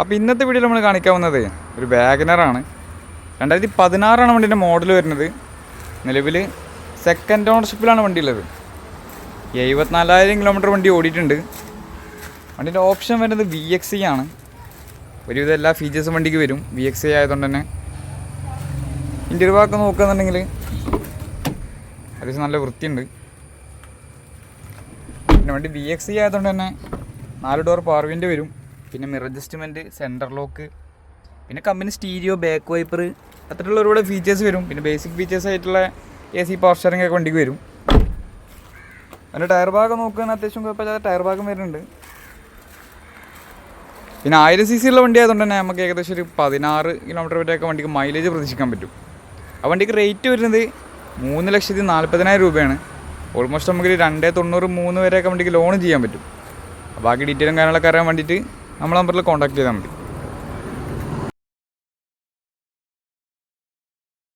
അപ്പോൾ ഇന്നത്തെ വീഡിയോയിൽ നമ്മൾ കാണിക്കാൻ വന്നത് ഒരു വാഗനറാണ്. 2016 വണ്ടീൻ്റെ മോഡൽ വരുന്നത്. നിലവിൽ സെക്കൻഡ് ഓണർഷിപ്പിലാണ് വണ്ടി ഉള്ളത്. 74,000 കിലോമീറ്റർ വണ്ടി ഓടിയിട്ടുണ്ട്. വണ്ടീൻ്റെ ഓപ്ഷൻ വരുന്നത് VXi ആണ്. ഒരുവിധം എല്ലാ ഫീച്ചേഴ്സും വണ്ടിക്ക് വരും. VXi ആയതുകൊണ്ട് തന്നെ ഇൻ്റീരിയർ ഭാഗമൊക്കെ നോക്കുകയെന്നുണ്ടെങ്കിൽ അത്യാവശ്യം നല്ല വൃത്തിയുണ്ട്. പിന്നെ വണ്ടി VXi ആയതുകൊണ്ട് തന്നെ 4 ഡോർ പവർ വിൻഡോ വരും. പിന്നെ മിറർ അഡ്ജസ്റ്റ്മെൻറ്റ്, സെൻറ്റർ ലോക്ക്, പിന്നെ കമ്പനി സ്റ്റീരിയോ, ബാക്ക് വൈപ്പർ, അത്തരത്തിലുള്ള ഒരുപാട് ഫീച്ചേഴ്സ് വരും. പിന്നെ ബേസിക് ഫീച്ചേഴ്സ് ആയിട്ടുള്ള AC പവർ സ്റ്റിയറിംഗ് ഒക്കെ വണ്ടിക്ക് വരും. അതിൻ്റെ ടയർ ഭാഗം നോക്കുകയാണെങ്കിൽ അത്യാവശ്യം കുഴപ്പമില്ലാത്ത ടയർ ഭാഗം വരുന്നുണ്ട്. പിന്നെ 1000 cc ഉള്ള വണ്ടി ആയതുകൊണ്ട് തന്നെ നമുക്ക് ഏകദേശം ഒരു 16 കിലോമീറ്റർ വരെയൊക്കെ വണ്ടിക്ക് മൈലേജ് പ്രതീക്ഷിക്കാൻ പറ്റും. ആ വണ്ടിക്ക് റേറ്റ് വരുന്നത് 3,40,000 രൂപയാണ്. ഓൾമോസ്റ്റ് നമുക്ക് 2,90,3 വരെയൊക്കെ വണ്ടിക്ക് ലോൺ ചെയ്യാൻ പറ്റും. ബാക്കി ഡീറ്റെയിലും കാര്യങ്ങളൊക്കെ അറിയാൻ വേണ്ടിയിട്ട് നമ്മളെ നമ്പറിൽ കോൺടാക്ട് ചെയ്താൽ മതി.